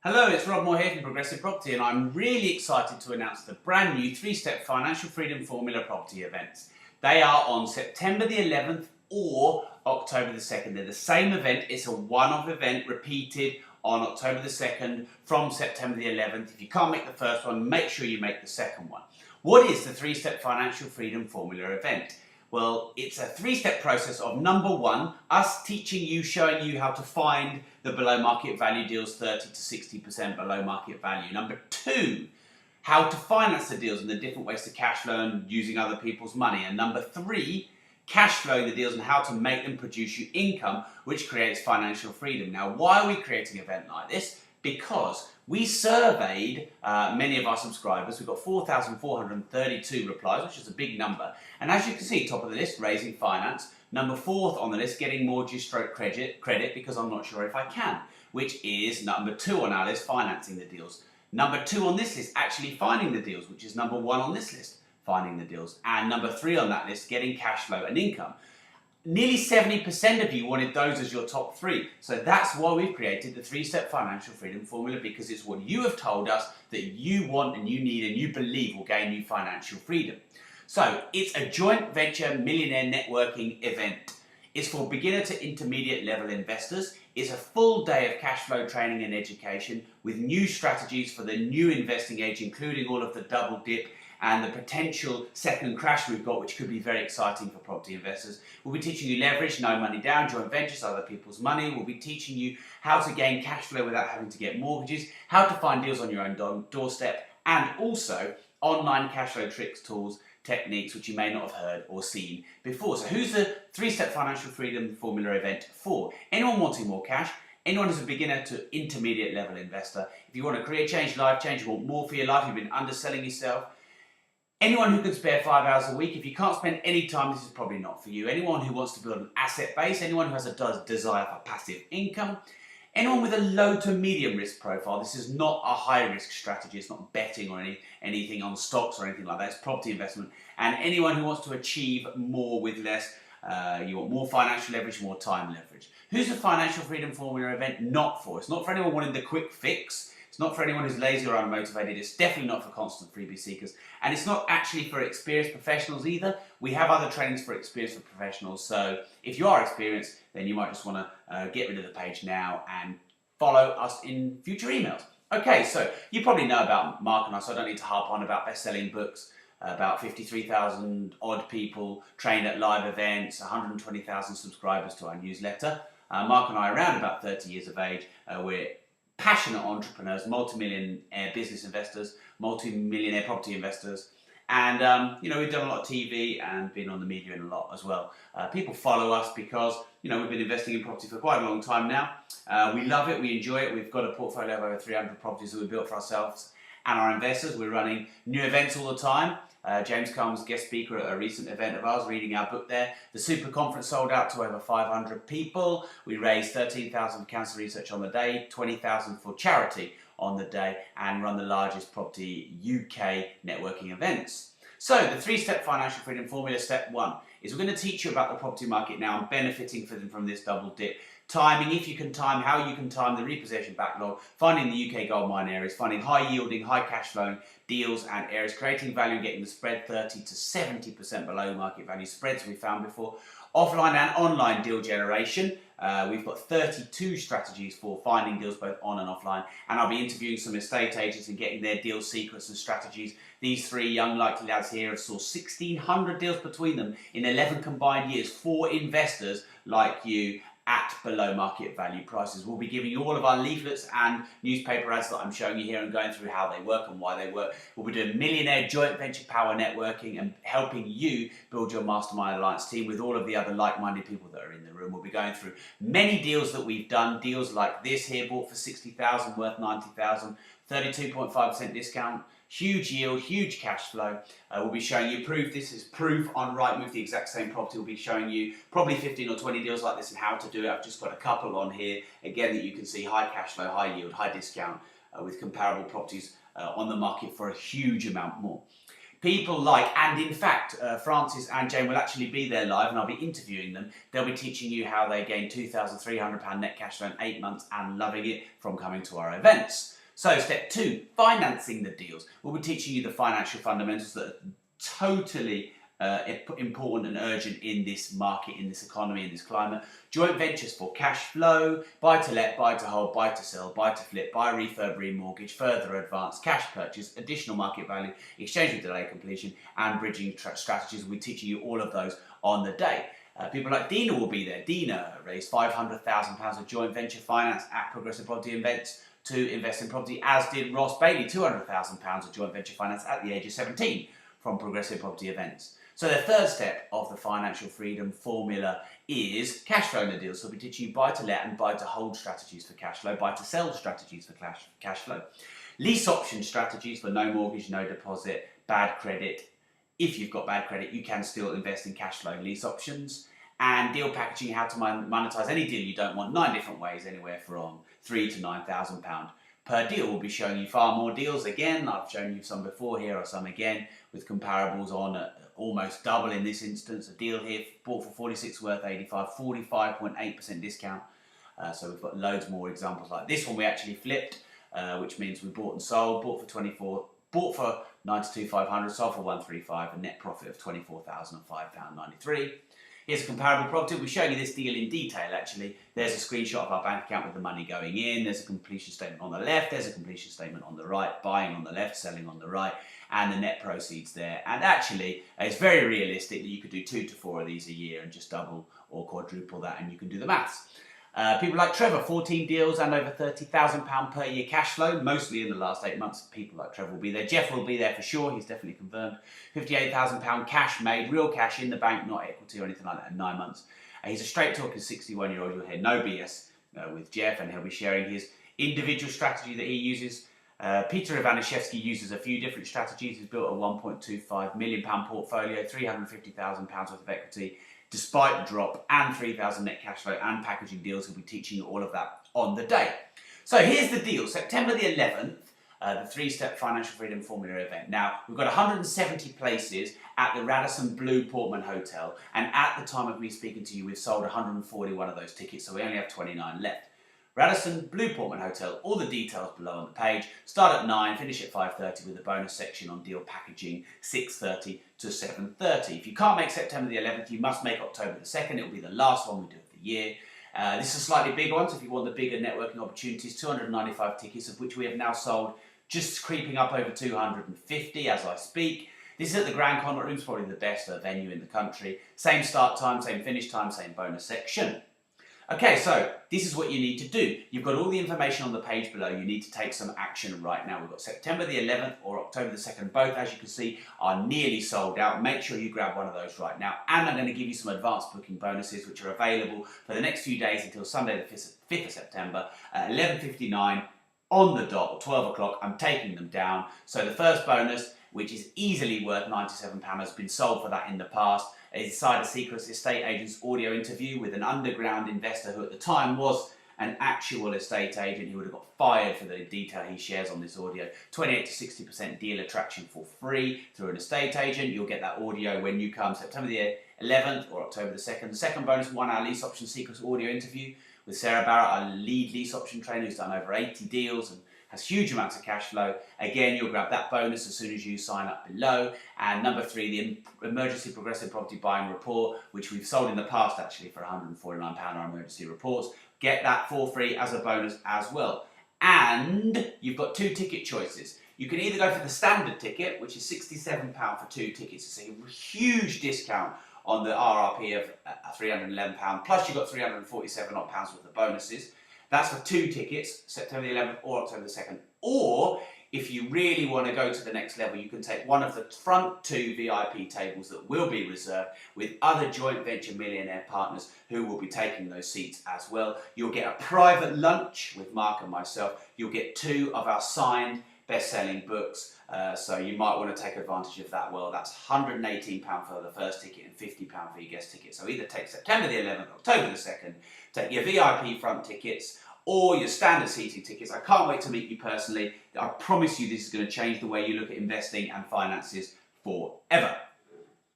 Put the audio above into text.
Hello, it's Rob Moore here from Progressive Property, and I'm really excited to announce the brand new three-step Financial Freedom Formula property events. They are on September the 11th or October the 2nd. They're the same event. It's a one-off event repeated on October the 2nd from September the 11th. If you can't make the first one, make sure you make the second one. What is the three-step Financial Freedom Formula event? Well, it's a three-step process of number one, us teaching you, showing you how to find the below market value deals 30 to 60% below market value. Number two, how to finance the deals and the different ways to cash flow and using other people's money. And number three, cash flowing the deals and how to make them produce you income, which creates financial freedom. Now, why are we creating an event like this? Because we surveyed many of our subscribers. We've got 4,432 replies, which is a big number. And as you can see, top of the list, raising finance. Number fourth on the list, getting mortgage stroke credit because I'm not sure if I can, which is number two on our list, financing the deals. Number two on this list, actually finding the deals, which is number one on this list, finding the deals. And number three on that list, getting cash flow and income. Nearly 70% of you wanted those as your top three. So that's why we've created the three-step financial freedom formula, because it's what you have told us that you want and you need and you believe will gain you financial freedom. So it's a joint venture millionaire networking event. It's for beginner to intermediate level investors. It's a full day of cash flow training and education with new strategies for the new investing age, including all of the double dip and the potential second crash we've got, which could be very exciting for property investors. We'll be teaching you leverage, no money down, joint ventures, other people's money. We'll be teaching you how to gain cash flow without having to get mortgages, how to find deals on your own doorstep, and also online cash flow tricks, tools, techniques which you may not have heard or seen before. So who's the three-step financial freedom formula event for? Anyone wanting more cash, anyone who's a beginner to intermediate level investor. If you want to create change, life change, you want more for your life, you've been underselling yourself. Anyone who can spare 5 hours a week. If you can't spend any time, this is probably not for you. Anyone who wants to build an asset base, anyone who has a desire for passive income, anyone with a low to medium risk profile. This is not a high risk strategy. It's not betting or anything on stocks or anything like that. It's property investment. And anyone who wants to achieve more with less. You want more financial leverage, more time leverage. Who's the Financial Freedom Formula event not for? It's not for anyone wanting the quick fix. It's not for anyone who's lazy or unmotivated. It's definitely not for constant freebie seekers. And it's not actually for experienced professionals either. We have other trainings for experienced professionals. So if you are experienced, then you might just want to get rid of the page now and follow us in future emails. Okay, so you probably know about Mark and I, so I don't need to harp on about best-selling books, about 53,000 odd people trained at live events, 120,000 subscribers to our newsletter. Mark and I are around about 30 years of age. We're passionate entrepreneurs, multi-millionaire business investors, multi-millionaire property investors, and we've done a lot of TV and been on the media and a lot as well. People follow us because we've been investing in property for quite a long time now. We love it, we enjoy it. We've got a portfolio of over 300 properties that we built for ourselves and our investors. We're running new events all the time. James comes guest speaker at a recent event of ours, reading our book there. The Super Conference sold out to over 500 people. We raised 13,000 for cancer research on the day, 20,000 for charity on the day, and run the largest property UK networking events. So the three-step financial freedom formula, step one, is we're going to teach you about the property market now and benefiting from this double dip. Timing, if you can time, how you can time the repossession backlog, finding the UK gold mine areas, finding high yielding, high cash flowing deals and areas, creating value and getting the spread 30 to 70% below market value spreads we found before, offline and online deal generation. We've got 32 strategies for finding deals both on and offline, and I'll be interviewing some estate agents and getting their deal secrets and strategies. These three young likely lads here have saw 1,600 deals between them in 11 combined years for investors like you at below market value prices. We'll be giving you all of our leaflets and newspaper ads that I'm showing you here and going through how they work and why they work. We'll be doing millionaire joint venture power networking and helping you build your mastermind alliance team with all of the other like-minded people that are in the room. We'll be going through many deals that we've done, deals like this here, bought for 60,000, worth 90,000, 32.5% discount, huge yield, huge cash flow. We'll be showing you proof. This is proof on Rightmove, the exact same property. We'll be showing you probably 15 or 20 deals like this and how to do it. I've just got a couple on here, again, that you can see high cash flow, high yield, high discount with comparable properties on the market for a huge amount more. People like, and in fact, Francis and Jane will actually be there live and I'll be interviewing them. They'll be teaching you how they gain £2,300 net cash flow in 8 months and loving it from coming to our events. So step 2, financing the deals. We'll be teaching you the financial fundamentals that are totally important and urgent in this market, in this economy, in this climate. Joint ventures for cash flow, buy to let, buy to hold, buy to sell, buy to flip, buy refurb, remortgage, further advance, cash purchase, additional market value, exchange with delay completion, and bridging strategies. We'll be teaching you all of those on the day. People like Dina will be there. Dina raised £500,000 of joint venture finance at Progressive Property Events to invest in property, as did Ross Bailey, £200,000 of joint venture finance at the age of 17 from Progressive Property Events. So the third step of the financial freedom formula is Cashflow the Deals. So we'll be teaching you buy to let and buy to hold strategies for cash flow, buy to sell strategies for cash flow, lease option strategies for no mortgage, no deposit, bad credit. If you've got bad credit, you can still invest in cash flow lease options, and deal packaging, how to monetize any deal you don't want, 9 different ways, anywhere from £3,000 to £9,000 per deal. We'll be showing you far more deals. Again, I've shown you some before, here are some again with comparables on almost double in this instance. A deal here bought for 46 worth 85, 45.8% discount. So we've got loads more examples like this one we actually flipped, which means we bought and sold, bought for 92,500, sold for 135, a net profit of £24,005.93. Here's a comparable property. We've shown you this deal in detail actually. There's a screenshot of our bank account with the money going in. There's a completion statement on the left. There's a completion statement on the right. Buying on the left, selling on the right. And the net proceeds there. And actually, it's very realistic that you could do 2 to 4 of these a year and just double or quadruple that, and you can do the maths. People like Trevor, 14 deals and over £30,000 per year cash flow, mostly in the last 8 months. People like Trevor will be there. Jeff will be there for sure, he's definitely confirmed. £58,000 cash made, real cash in the bank, not equity or anything like that in 9 months. He's a straight talking 61-year-old, you'll hear no BS with Jeff, and he'll be sharing his individual strategy that he uses. Peter Ivanishevsky uses a few different strategies. He's built a £1.25 million portfolio, £350,000 worth of equity, despite the drop, and 3,000 net cash flow and packaging deals. We'll be teaching you all of that on the day. So here's the deal. September the 11th, the 3-step financial freedom formula event. Now, we've got 170 places at the Radisson Blue Portman Hotel, and at the time of me speaking to you, we've sold 141 of those tickets, so we only have 29 left. Radisson Blue Portman Hotel, all the details below on the page. Start at 9, finish at 5:30 with a bonus section on deal packaging, 6:30 to 7:30. If you can't make September the 11th, you must make October the 2nd. It will be the last one we do of the year. This is a slightly bigger one, so if you want the bigger networking opportunities, 295 tickets, of which we have now sold just creeping up over 250 as I speak. This is at the Grand Connaught Rooms, probably the best venue in the country. Same start time, same finish time, same bonus section. Okay, so this is what you need to do. You've got all the information on the page below. You need to take some action right now. We've got September the 11th or October the 2nd. Both, as you can see, are nearly sold out. Make sure you grab one of those right now. And I'm going to give you some advanced booking bonuses, which are available for the next few days until Sunday the 5th of September at 11:59 on the dot, or 12 o'clock. I'm taking them down. So the first bonus, which is easily worth £97, has been sold for that in the past. Insider Secrets estate agent's audio interview with an underground investor who at the time was an actual estate agent. He would have got fired for the detail he shares on this audio. 28 to 60% deal attraction for free through an estate agent. You'll get that audio when you come September the 11th or October the 2nd. The second bonus, 1 hour lease option secrets audio interview with Sarah Barrett, our lead lease option trainer who's done over 80 deals and has huge amounts of cash flow. Again, you'll grab that bonus as soon as you sign up below. And number 3, the Emergency Progressive Property Buying Report, which we've sold in the past actually for £149, our emergency reports. Get that for free as a bonus as well. And you've got 2 ticket choices. You can either go for the standard ticket, which is £67 for 2 tickets. It's a huge discount on the RRP of £311, plus you've got £347 worth of bonuses. That's for 2 tickets, September the 11th or October the 2nd. Or, if you really want to go to the next level, you can take one of the front 2 VIP tables that will be reserved with other joint venture millionaire partners who will be taking those seats as well. You'll get a private lunch with Mark and myself. You'll get 2 of our signed best-selling books, so you might want to take advantage of that. Well, that's £118 for the first ticket and £50 for your guest ticket. So either take September the 11th, October the 2nd, take your VIP front tickets or your standard seating tickets. I can't wait to meet you personally. I promise you this is going to change the way you look at investing and finances forever.